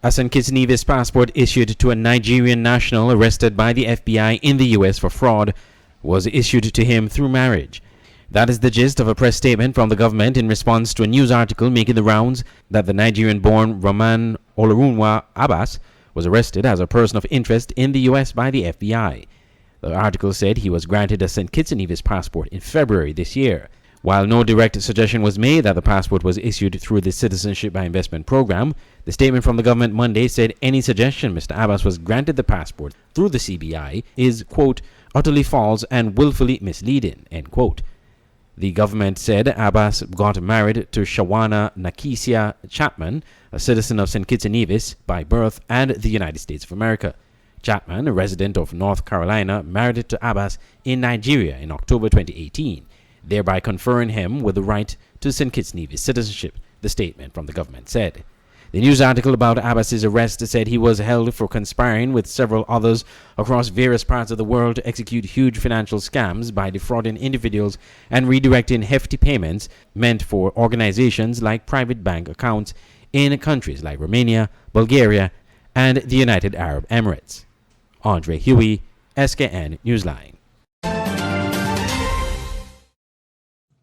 A St. Kitts Nevis passport issued to a Nigerian national arrested by the FBI in the U.S. for fraud was issued to him through marriage. That is the gist of a press statement from the government in response to a news article making the rounds that the Nigerian-born Roman Olorunwa Abbas was arrested as a person of interest in the U.S. by the FBI. The article said he was granted a St. Kitts Nevis passport in February this year. While no direct suggestion was made that the passport was issued through the Citizenship by Investment program, the statement from the government Monday said any suggestion Mr. Abbas was granted the passport through the CBI is, quote, utterly false and willfully misleading, end quote. The government said Abbas got married to Shawana Nakisia Chapman, a citizen of St. Kitts and Nevis by birth and the United States of America. Chapman, a resident of North Carolina, married to Abbas in Nigeria in October 2018. Thereby conferring him with the right to St. Kitts Nevis citizenship, the statement from the government said. The news article about Abbas's arrest said he was held for conspiring with several others across various parts of the world to execute huge financial scams by defrauding individuals and redirecting hefty payments meant for organizations like private bank accounts in countries like Romania, Bulgaria, and the United Arab Emirates. Andre Huey, SKN Newsline.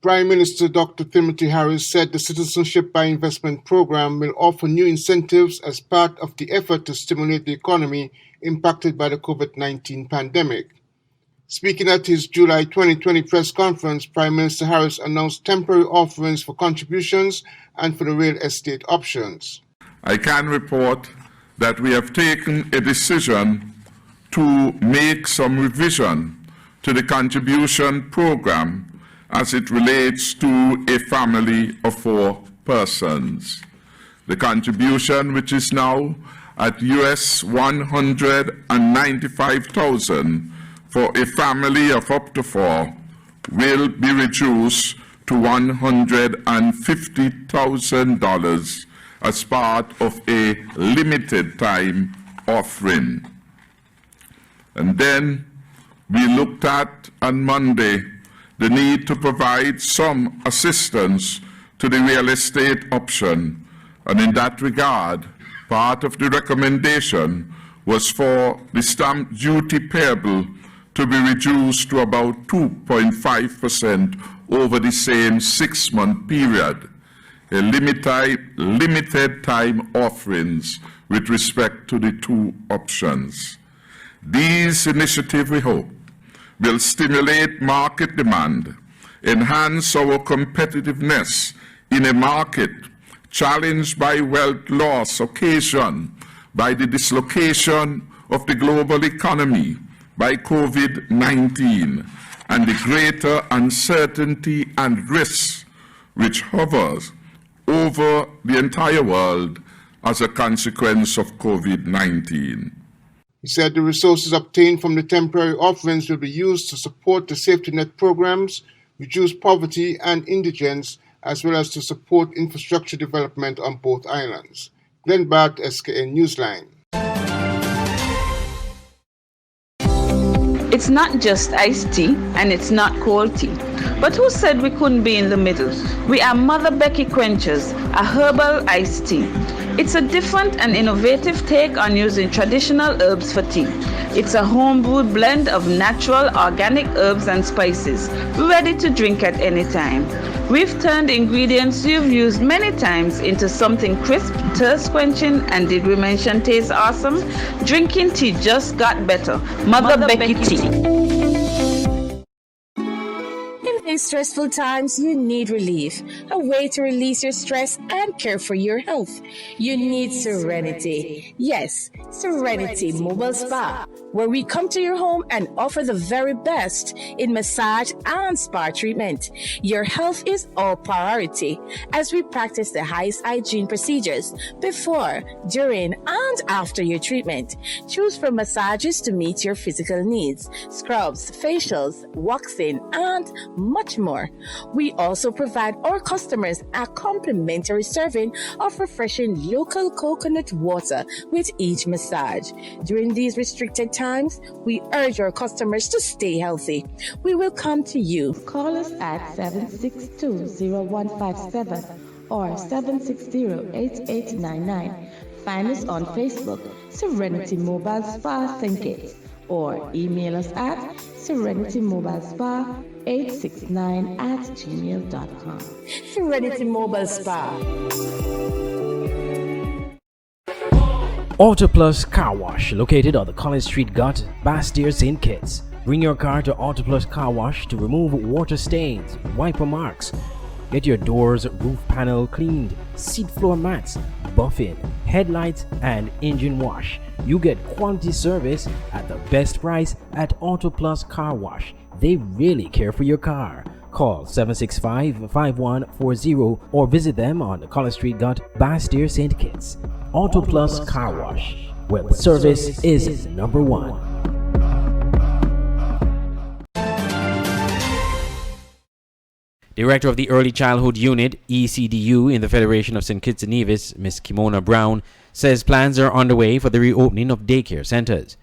Prime Minister Dr. Timothy Harris said the Citizenship by Investment program will offer new incentives as part of the effort to stimulate the economy impacted by the COVID-19 pandemic. Speaking at his July 2020 press conference, Prime Minister Harris announced temporary offerings for contributions and for the real estate options. I can report that we have taken a decision to make some revision to the contribution program as it relates to a family of 4 persons. The contribution, which is now at US $195,000 for a family of up to 4, will be reduced to $150,000 as part of a limited time offering. And then we looked at on Monday the need to provide some assistance to the real estate option. And in that regard, part of the recommendation was for the stamp duty payable to be reduced to about 2.5% over the same 6-month period, a limited time offerings with respect to the 2 options. These initiatives, we hope, will stimulate market demand, enhance our competitiveness in a market challenged by wealth loss occasioned by the dislocation of the global economy by COVID-19 and the greater uncertainty and risk which hovers over the entire world as a consequence of COVID-19. He said the resources obtained from the temporary offerings will be used to support the safety net programs, reduce poverty and indigence, as well as to support infrastructure development on both islands. Glenn Bart, SKN Newsline. It's not just iced tea and it's not cold tea. But who said we couldn't be in the middle? We are Mother Becky Quenchers, a herbal iced tea. It's a different and innovative take on using traditional herbs for tea. It's a home-brewed blend of natural organic herbs and spices, ready to drink at any time. We've turned ingredients you've used many times into something crisp, thirst-quenching, and did we mention taste awesome? Drinking tea just got better. Mother Becky Tea. In these stressful times, you need relief, a way to release your stress and care for your health. You need Serenity. Yes, Serenity Mobile Spa, where we come to your home and offer the very best in massage and spa treatment. Your health is our priority as we practice the highest hygiene procedures before, during, and after your treatment. Choose from massages to meet your physical needs, scrubs, facials, waxing, and much more. We also provide our customers a complimentary serving of refreshing local coconut water with each massage. During these restricted times, we urge our customers to stay healthy. We will come to you. Call us at 762-0157 or 760-8899 find us on Facebook, Serenity Mobile Spa St. Kitts, or email us at serenitymobile.spa869@gmail.com. Serenity Mobile Spa. Auto Plus Car Wash, located on the College Street Gut, Bastyr, St. Kitts. Bring your car to Auto Plus Car Wash to remove water stains, wiper marks. Get your doors, roof panel cleaned, seat floor mats, buffing, headlights, and engine wash. You get quality service at the best price at Auto Plus Car Wash. They really care for your car. Call 765-5140 or visit them on the College Street Gut, Bastyr, St. Kitts. Auto Plus Car Wash, where the service is number one. Director of the Early Childhood Unit, ECDU, in the Federation of St. Kitts and Nevis, Ms. Kimona Brown, says plans are underway for the reopening of daycare centers.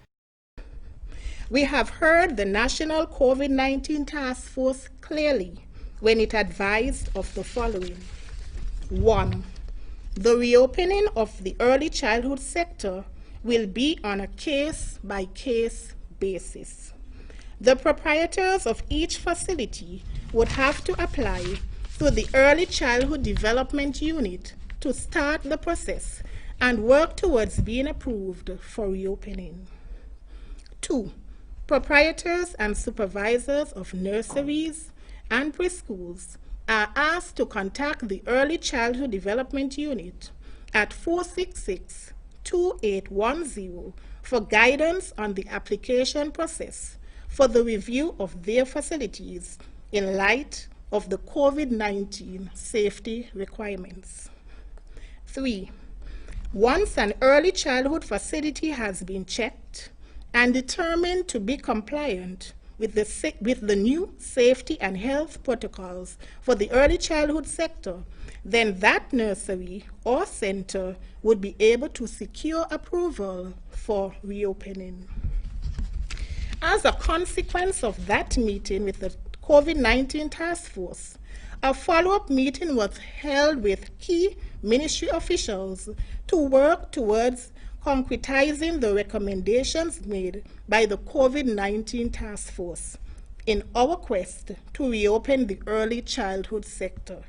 We have heard the National COVID-19 Task Force clearly when it advised of the following. 1. The reopening of the early childhood sector will be on a case-by-case basis. The proprietors of each facility would have to apply to the Early Childhood Development Unit to start the process and work towards being approved for reopening. 2. Proprietors and supervisors of nurseries and preschools are asked to contact the Early Childhood Development Unit at 466-2810 for guidance on the application process for the review of their facilities in light of the COVID-19 safety requirements. 3. Once an early childhood facility has been checked and determined to be compliant with the new safety and health protocols for the early childhood sector, then that nursery or center would be able to secure approval for reopening. As a consequence of that meeting with the COVID-19 task force, a follow-up meeting was held with key ministry officials to work towards concretizing the recommendations made by the COVID-19 task force in our quest to reopen the early childhood sector.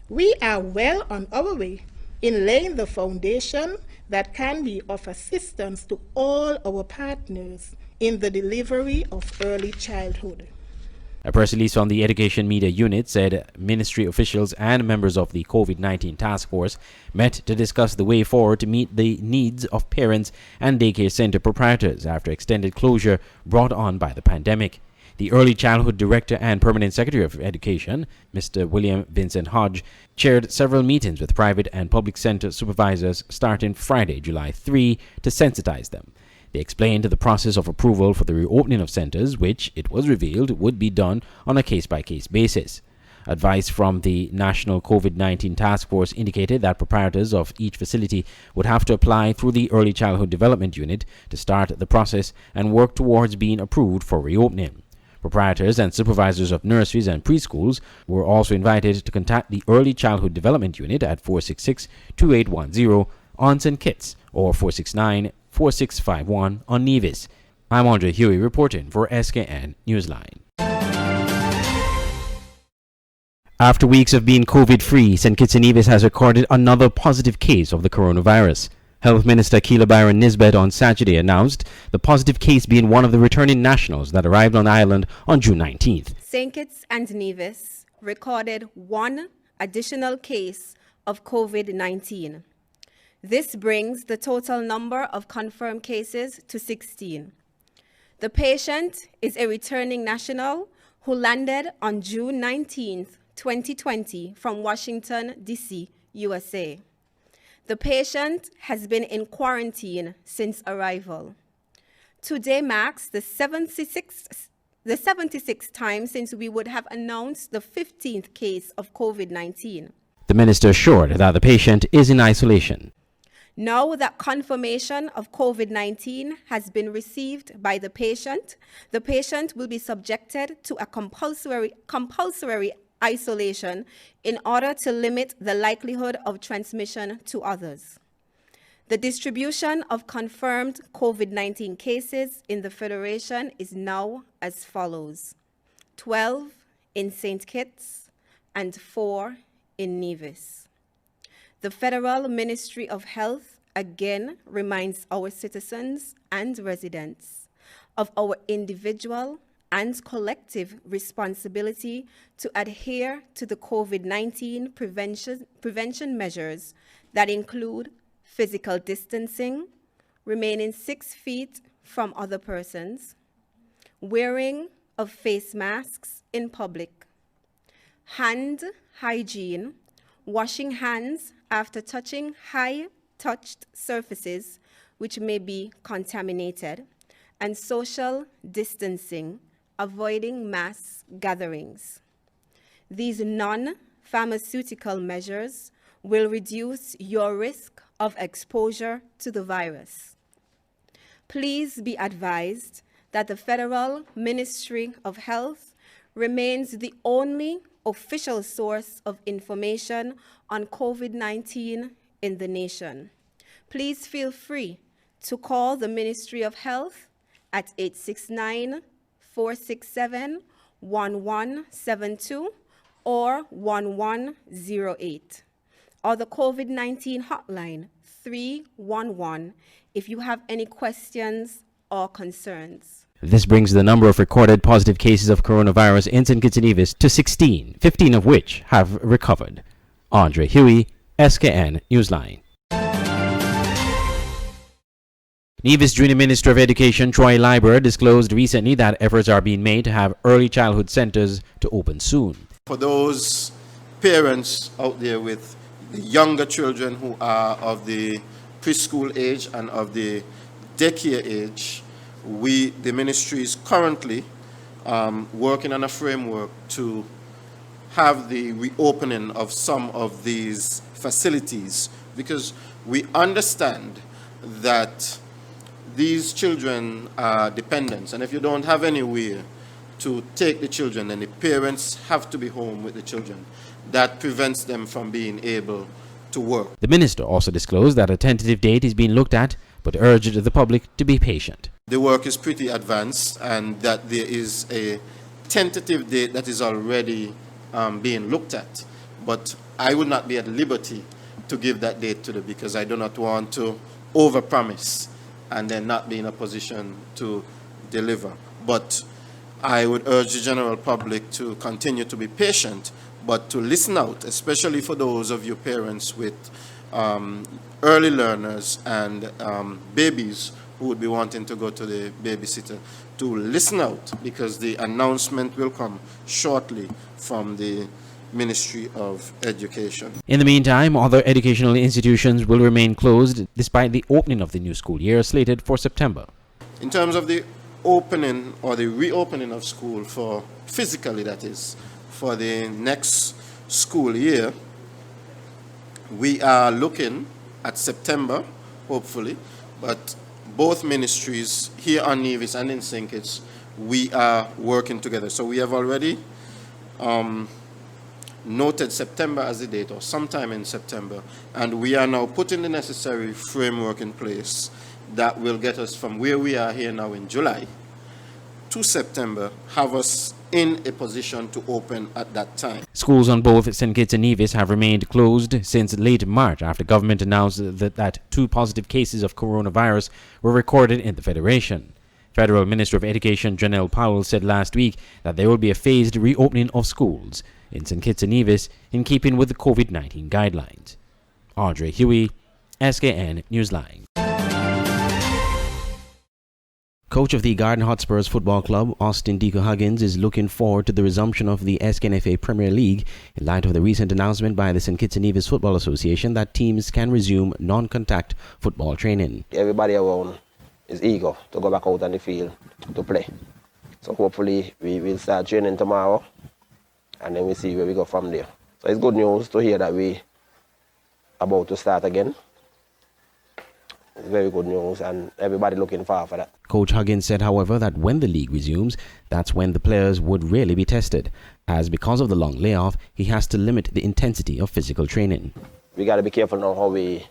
We are well on our way in laying the foundation that can be of assistance to all our partners in the delivery of early childhood. A press release from the Education Media Unit said ministry officials and members of the COVID-19 task force met to discuss the way forward to meet the needs of parents and daycare center proprietors after extended closure brought on by the pandemic. The Early Childhood Director and Permanent Secretary of Education, Mr. William Vincent Hodge, chaired several meetings with private and public center supervisors starting Friday, July 3, to sensitize them. They explained the process of approval for the reopening of centers, which, it was revealed, would be done on a case-by-case basis. Advice from the National COVID-19 Task Force indicated that proprietors of each facility would have to apply through the Early Childhood Development Unit to start the process and work towards being approved for reopening. Proprietors and supervisors of nurseries and preschools were also invited to contact the Early Childhood Development Unit at 466-2810 on St. Kitts or 469-4651 on Nevis. I'm Andre Huey reporting for SKN Newsline. After weeks of being COVID-free, St. Kitts and Nevis has recorded another positive case of the coronavirus. Health Minister Keela Byron Nisbet on Saturday announced the positive case being one of the returning nationals that arrived on the island on June 19th. St. Kitts and Nevis recorded one additional case of COVID-19. This brings the total number of confirmed cases to 16. The patient is a returning national who landed on June 19th, 2020 from Washington, D.C., USA. The patient has been in quarantine since arrival. Today marks the 76th time since we would have announced the 15th case of COVID-19. The minister assured that the patient is in isolation. Now that confirmation of COVID-19 has been received by the patient will be subjected to a compulsory isolation in order to limit the likelihood of transmission to others. The distribution of confirmed COVID-19 cases in the Federation is now as follows: 12 in St. Kitts and 4 in Nevis. The Federal Ministry of Health again reminds our citizens and residents of our individual and collective responsibility to adhere to the COVID-19 prevention measures that include physical distancing, remaining 6 feet from other persons, wearing of face masks in public, hand hygiene, washing hands after touching high-touched surfaces which may be contaminated, and social distancing, avoiding mass gatherings. These non-pharmaceutical measures will reduce your risk of exposure to the virus. Please be advised that the Federal Ministry of Health remains the only official source of information on COVID-19 in the nation. Please feel free to call the Ministry of Health at 869-467-1172 or 1108, or the COVID-19 hotline 311 if you have any questions or concerns. This brings the number of recorded positive cases of coronavirus in St. Kitts and Nevis to 16, 15 of which have recovered. Andre Huey, SKN Newsline. Nevis Junior Minister of Education Troy Liber disclosed recently that efforts are being made to have early childhood centers to open soon. For those parents out there with the younger children who are of the preschool age and of the daycare age, the ministry is currently working on a framework to have the reopening of some of these facilities, because we understand that these children are dependents, and if you don't have anywhere to take the children, then the parents have to be home with the children. That prevents them from being able to work. The minister also disclosed that a tentative date is being looked at, but urged the public to be patient. The work is pretty advanced, and that there is a tentative date that is already being looked at. But I would not be at liberty to give that date to because I do not want to overpromise and then not be in a position to deliver. But I would urge the general public to continue to be patient, but to listen out, especially for those of you parents with early learners and babies who would be wanting to go to the babysitter, to listen out, because the announcement will come shortly from the Ministry of Education. In the meantime, other educational institutions will remain closed despite the opening of the new school year slated for September. In terms of the opening or the reopening of school, for physically that is, for the next school year, we are looking at September, hopefully, but both ministries here on Nevis and in St. Kitts, we are working together. So we have already noted September as the date, or sometime in September, and we are now putting the necessary framework in place that will get us from where we are here now in July to September, have us in a position to open at that time. Schools on both St. Kitts and Nevis have remained closed since late March after government announced that 2 positive cases of coronavirus were recorded in the Federation. Federal Minister of Education Janelle Powell said last week that there will be a phased reopening of schools in St. Kitts and Nevis in keeping with the COVID-19 guidelines. Andre Huey, SKN Newsline. Coach of the Garden Hotspurs Football Club, Austin Deco Huggins, is looking forward to the resumption of the SKNFA Premier League in light of the recent announcement by the St. Kitts and Nevis Football Association that teams can resume non-contact football training. Everybody around is eager to go back out on the field to play. So hopefully we will start training tomorrow and then we see where we go from there. So it's good news to hear that we are about to start again. It's very good news, and everybody looking forward for that. Coach Huggins said, however, that when the league resumes, that's when the players would really be tested, as because of the long layoff, he has to limit the intensity of physical training. We got to be careful now how we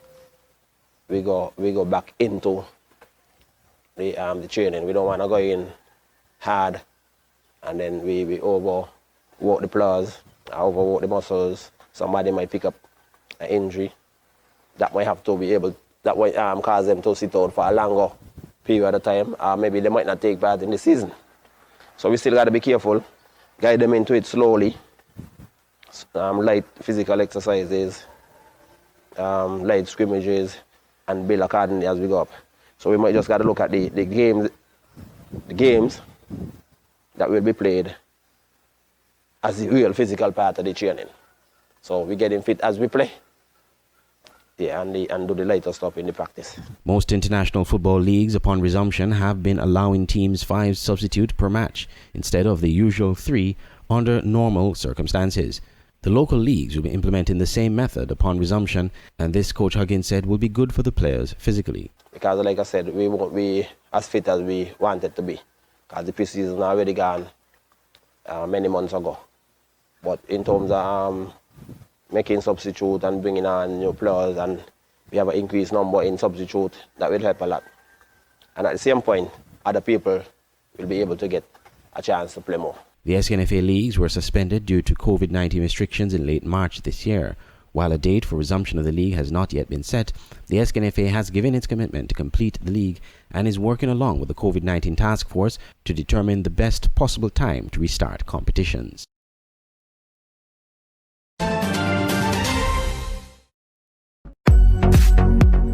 we go back into the training. We don't want to go in hard and then we overwork the players, overwork the muscles. Somebody might pick up an injury that might have to be able, that might cause them to sit out for a longer period of time, or maybe they might not take part in the season. So we still got to be careful, guide them into it slowly, light physical exercises, light scrimmages, and build accordingly as we go up. So we might just got to look at the games that will be played as the real physical part of the training. So we getting fit as we play. Yeah, and do the lighter stuff in the practice. Most international football leagues upon resumption have been allowing teams 5 substitute per match instead of the usual 3 under normal circumstances. The local leagues will be implementing the same method upon resumption, and this, Coach Huggins said, will be good for the players physically. Because like I said, we won't be as fit as we wanted to be, because the preseason already gone many months ago. But in terms of making substitute and bringing on new players, and we have an increased number in substitute, that will help a lot. And at the same point, other people will be able to get a chance to play more. The SKNFA leagues were suspended due to COVID-19 restrictions in late March this year. While a date for resumption of the league has not yet been set, the SKNFA has given its commitment to complete the league and is working along with the COVID-19 task force to determine the best possible time to restart competitions.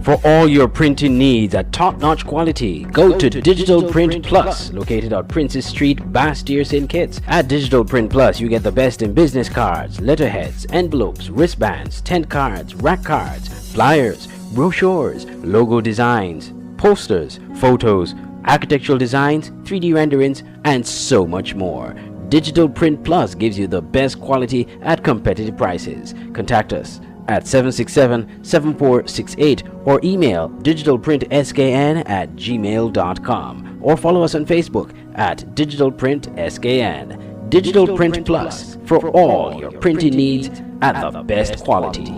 For all your printing needs at top-notch quality, go to Digital Print Plus, located on Princess Street, Bastyr, St. Kitts. At Digital Print Plus, you get the best in business cards, letterheads, envelopes, wristbands, tent cards, rack cards, flyers, brochures, logo designs, posters, photos, architectural designs, 3D renderings, and so much more. Digital Print Plus gives you the best quality at competitive prices. Contact us at 767-7468 or email digitalprintskn@gmail.com or follow us on Facebook at digitalprintskn. Digital Print Plus, for all your printing needs at the best quality.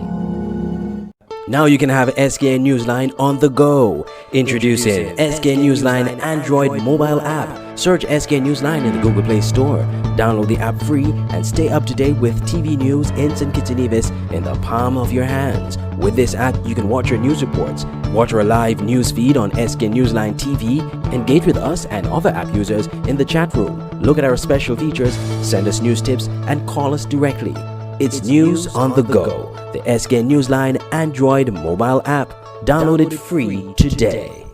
Now you can have SKN Newsline on the go. Introducing SKN Newsline Android mobile app. Search SKN Newsline in the Google Play Store. Download the app free and stay up to date with TV news in St. Kitts and Nevis in the palm of your hands. With this app, you can watch your news reports, watch our live news feed on SKN Newsline TV, engage with us and other app users in the chat room, look at our special features, send us news tips, and call us directly. It's news on the go. The SKN Newsline Android mobile app. Download it free today.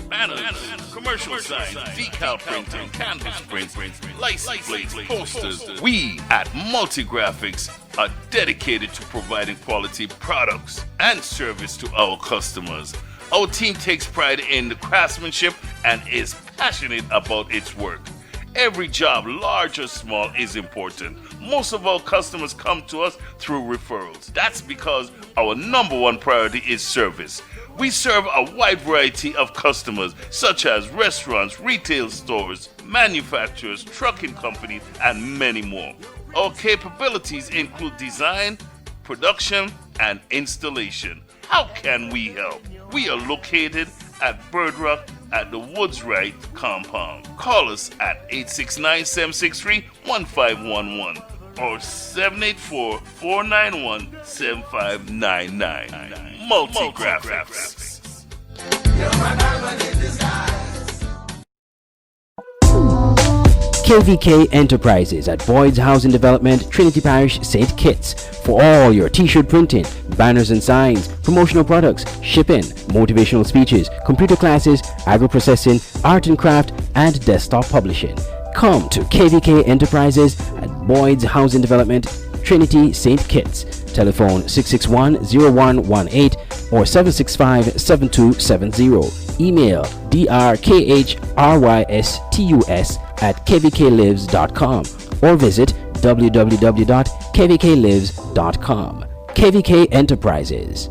Banners, commercial signs, decal printing, canvas prints, license plates, posters. We at Multigraphics are dedicated to providing quality products and service to our customers. Our team takes pride in the craftsmanship and is passionate about its work. Every job, large or small, is important. Most of our customers come to us through referrals. That's because our #1 priority is service. We serve a wide variety of customers, such as restaurants, retail stores, manufacturers, trucking companies, and many more. Our capabilities include design, production, and installation. How can we help? We are located at Bird Rock at the Woods Right compound. Call us at 869-763-1511 or 784-491-7599. Multigraphics. KVK Enterprises at Boyd's Housing Development, Trinity Parish, St. Kitts. For all your t-shirt printing, banners and signs, promotional products, shipping, motivational speeches, computer classes, agro-processing, art and craft, and desktop publishing. Come to KVK Enterprises at Boyd's Housing Development, Trinity, St. Kitts. Telephone 661-0118 or 765-7270. Email drkhrystus@kvklives.com or visit www.kvklives.com. KVK Enterprises.